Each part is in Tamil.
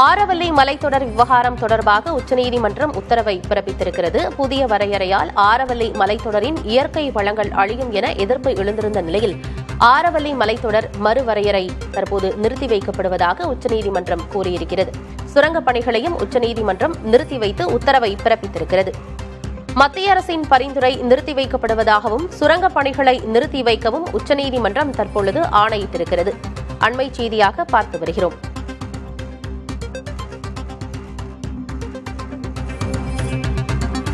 ஆரவல்லி மலைத்தொடர் விவகாரம் தொடர்பாக உச்சநீதிமன்றம் உத்தரவை பிறப்பித்திருக்கிறது. புதிய வரையறையால் ஆரவல்லி மலைத்தொடரின் இயற்கை வளங்கள் அழியும் என எதிர்ப்பு எழுந்திருந்த நிலையில் ஆரவல்லி மலைத்தொடர் மறுவரையறை தற்போது நிறுத்தி வைக்கப்படுவதாக உச்சநீதிமன்றம் கூறியிருக்கிறது. சுரங்கப் பணிகளையும் உச்சநீதிமன்றம் நிறுத்தி வைத்து உத்தரவை பிறப்பித்திருக்கிறது. மத்திய அரசின் பரிந்துரை நிறுத்தி வைக்கப்படுவதாகவும் சுரங்கப் பணிகளை நிறுத்தி வைக்கவும் உச்சநீதிமன்றம் தற்பொழுது ஆணையிட்டிருக்கிறது. அண்மை செய்தியாக பார்த்து வருகிறோம்.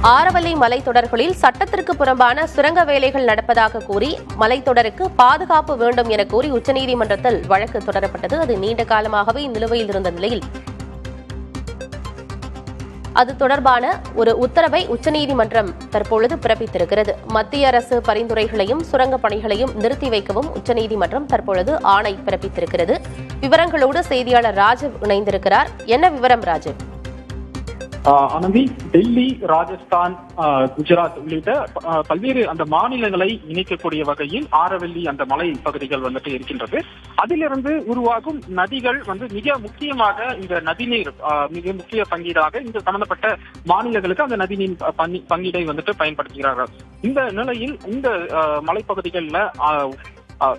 ஆரவல்லி மலைத்தொடர்களில் சட்டத்திற்கு புறம்பான சுரங்க வேலைகள் நடப்பதாக கூறி மலைத்தொடருக்கு பாதுகாப்பு வேண்டும் என கூறி உச்சநீதிமன்றத்தில் வழக்கு தொடரப்பட்டது. அது நீண்ட காலமாகவே நிலுவையில் இருந்த நிலையில் அது தொடர்பான ஒரு உத்தரவை உச்சநீதிமன்றம் தற்பொழுது பிறப்பித்திருக்கிறது. மத்திய அரசு பரிந்துரைகளையும் சுரங்கப் பணிகளையும் நிறுத்தி வைக்கவும் உச்சநீதிமன்றம் தற்பொழுது ஆணை பிறப்பித்திருக்கிறது. விவரங்களோடு செய்தியாளர் ராஜீவ் இணைந்திருக்கிறார். என்ன விவரம் ராஜீவ்? அனந்தி, டெல்லி, ராஜஸ்தான், குஜராத் உள்ளிட்ட பல்வேறு அந்த மாநிலங்களை இணைக்கக்கூடிய வகையில் ஆரவல்லி அந்த மலை பகுதிகள் வந்துட்டு இருக்கின்றது. அதிலிருந்து உருவாகும் நதிகள் மிக முக்கியமாக இந்த நதிநீர் மிக முக்கிய பங்கீடாக இந்த சம்பந்தப்பட்ட மாநிலங்களுக்கு அந்த நதிநீர் பங்கீடை பயன்படுத்துகிறார்கள். இந்த நிலையில் இந்த மலைப்பகுதிகளில்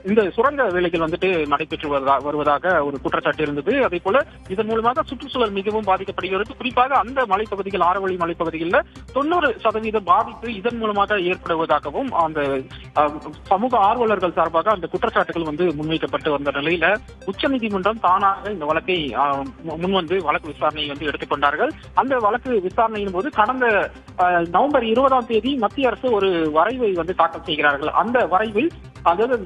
இந்த சுரங்க வேலைகள் நடைபெற்று வருவதாக ஒரு குற்றச்சாட்டு இருந்தது. அதே போல இதன் மூலமாக சுற்றுச்சூழல் மிகவும் பாதிக்கப்படுகிறது. குறிப்பாக அந்த மலைப்பகுதிகள், ஆரவல்லி மலைப்பகுதிகளில் 90% பாதிப்பு இதன் மூலமாக ஏற்படுவதாகவும் அந்த சமூக ஆர்வலர்கள் சார்பாக அந்த குற்றச்சாட்டுகள் முன்வைக்கப்பட்டு வந்த நிலையில உச்சநீதிமன்றம் தானாக இந்த வழக்கை முன்வந்து வழக்கு விசாரணையை எடுத்துக்கொண்டார்கள். அந்த வழக்கு விசாரணையின் போது கடந்த நவம்பர் 20ஆம் தேதி மத்திய அரசு ஒரு வரைவை தாக்கல் செய்கிறார்கள். அந்த வரைவில் அதாவது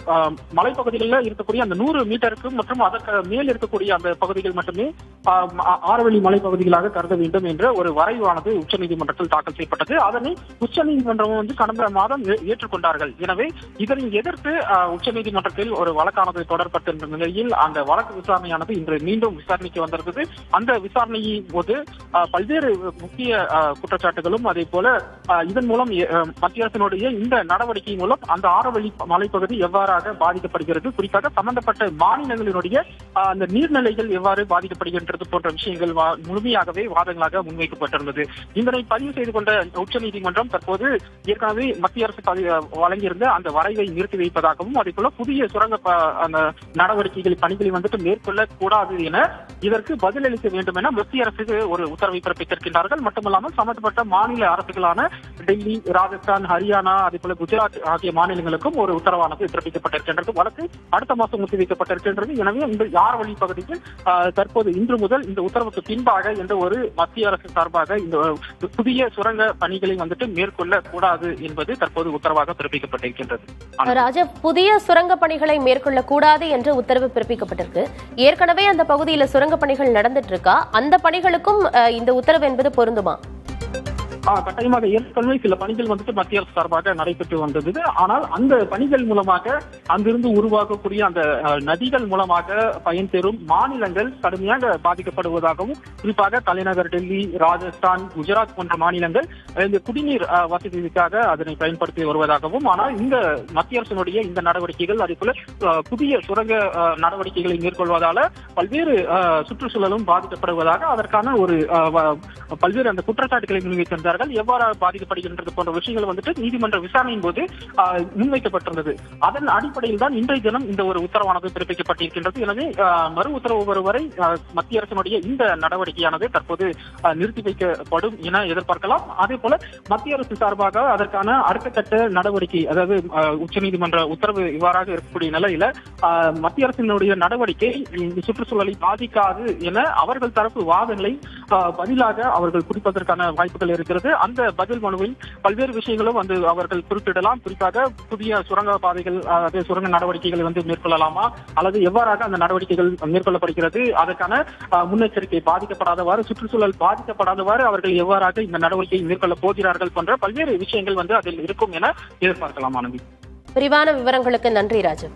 மலைப்பகுதிகளில் இருக்கக்கூடிய அந்த 100 மீட்டருக்கு மற்றும் அதற்கு மேல் இருக்கக்கூடிய அந்த பகுதிகள் மட்டுமே ஆரவல்லி மலைப்பகுதிகளாக கருத வேண்டும் என்ற ஒரு வரைவானது உச்சநீதிமன்றத்தில் தாக்கல் செய்யப்பட்டது. அதனை உச்சநீதிமன்றம் கடந்த மாதம் ஏற்றுக்கொண்டார்கள். எனவே இதனை எதிர்த்து உச்சநீதிமன்றத்தில் ஒரு வழக்கானது தொடரப்பட்ட நிலையில் அந்த வழக்கு விசாரணையானது இன்று மீண்டும் விசாரணைக்கு வந்திருந்தது. அந்த விசாரணையின் போது பல்வேறு முக்கிய குற்றச்சாட்டுகளும் அதே போல இதன் மூலம் மத்திய அரசினுடைய இந்த நடவடிக்கை மூலம் அந்த ஆரவல்லி மலைப்பகுதி எவ்வாறாக பாதிக்கப்படுகிறது, குறிப்பாக சம்பந்தப்பட்ட மாநிலங்களினுடைய அந்த நீர்நிலைகள் எவ்வாறு பாதிக்கப்படுகின்றது போன்ற விஷயங்கள் முழுமையாகவே வாதங்களாக முன்வைக்கப்பட்டிருந்தது. இதனை பதிவு செய்து கொண்ட உச்சநீதிமன்றம் தற்போது ஏற்கனவே மத்திய அரசு வழங்கியிருந்த அந்த வரைவை நிறுத்தி வைப்பதாகவும் அதே போல புதிய சுரங்க அந்த நடவடிக்கைகள் பணிகளை மேற்கொள்ளக் கூடாது என இதற்கு பதிலளிக்க வேண்டும் என மத்திய அரசுக்கு ஒரு உத்தரவை பிறப்பித்திருக்கின்றார்கள். மட்டுமல்லாமல் சம்பந்தப்பட்ட மாநில அரசுகளான டெல்லி, ராஜஸ்தான், ஹரியானா அதே போல குஜராத் ஆகிய மாநிலங்களுக்கும் ஒரு உத்தரவானது பிறப்பிக்கப்பட்டிருக்கின்றது. வழக்கு அடுத்த மாதம் ஒத்திவைக்கப்பட்டிருக்கின்றது. எனவே இந்த ஆரவல்லி பகுதியில் தற்போது இன்று முதல் இந்த உத்தரவுக்கு பின்பாக எந்த ஒரு மத்திய அரசு சார்பாக இந்த புதிய சுரங்க பணிகளை மேற்கொள்ள கூடாது என்பது தற்போது உத்தரவாக பிறப்பிக்கப்பட்டிருக்கின்றது. ராஜா, புதிய சுரங்க பணிகளை மேற்கொள்ள கூடாது என்று உத்தரவு பிறப்பிக்கப்பட்டிருக்கு. ஏற்கனவே அந்த பகுதியில் சுரங்க பணிகள் நடந்துட்டு இருக்கா? அந்த பணிகளுக்கும் இந்த உத்தரவு என்பது பொருந்துமா? கட்டாயமாக ஏற்கனவே சில பணிகள் மத்திய அரசு சார்பாக நடைபெற்று வந்தது. ஆனால் அந்த பணிகள் மூலமாக அங்கிருந்து உருவாகக்கூடிய அந்த நதிகள் மூலமாக பயன்பெறும் மாநிலங்கள் கடுமையாக பாதிக்கப்படுவதாகவும் குறிப்பாக தலைநகர் டெல்லி, ராஜஸ்தான், குஜராத் போன்ற மாநிலங்கள் இந்த குடிநீர் வசதிக்காக அதனை பயன்படுத்தி வருவதாகவும், ஆனால் இந்த மத்திய அரசினுடைய இந்த நடவடிக்கைகள் அதே போல புதிய சுரங்க நடவடிக்கைகளை மேற்கொள்வதால பல்வேறு சுற்றுச்சூழலும் பாதிக்கப்படுவதாக அதற்கான ஒரு பல்வேறு அந்த குற்றச்சாட்டுகளை முன்வைத்திருந்தார். எவ்வாறு பாதிக்கப்படுகின்றது போன்ற விஷயங்கள் நீதிமன்ற விசாரணையின் போது முன்வைக்கப்பட்டிருந்தது. அதன் அடிப்படையில் தான் இன்றைய தினம் இந்த ஒரு உத்தரவானது பிறப்பிக்கப்பட்டிருக்கின்றது. எனவே மறு உத்தரவு வரும் வரை மத்திய அரசினுடைய இந்த நடவடிக்கையானது தற்போது நிறுத்தி வைக்கப்படும் என எதிர்பார்க்கலாம். அதே போல மத்திய அரசு சார்பாக அதற்கான அடுத்த கட்ட நடவடிக்கை, அதாவது உச்சநீதிமன்ற உத்தரவு இவ்வாறாக இருக்கக்கூடிய நிலையில மத்திய அரசினுடைய நடவடிக்கை சுற்றுச்சூழலை பாதிக்காது என அவர்கள் தரப்பு வாதங்களை பதிலாக அவர்கள் குறிப்பதற்கான வாய்ப்புகள் இருக்கிறது. அந்த பதில் மனுவில் பல்வேறு விஷயங்களும் அவர்கள் குறிப்பிடலாம். குறிப்பாக புதிய சுரங்க பாதைகள், சுரங்க நடவடிக்கைகளை மேற்கொள்ளலாமா அல்லது எவ்வாறாக அந்த நடவடிக்கைகள் மேற்கொள்ளப்படுகிறது, அதற்கான முன்னெச்சரிக்கை பாதிக்கப்படாதவாறு, சுற்றுச்சூழல் பாதிக்கப்படாதவாறு அவர்கள் எவ்வாறாக இந்த நடவடிக்கையை மேற்கொள்ள போகிறார்கள் போன்ற பல்வேறு விஷயங்கள் அதில் இருக்கும் என எதிர்பார்க்கலாம். ஆனந்தி, விரிவான விவரங்களுக்கு நன்றி ராஜு.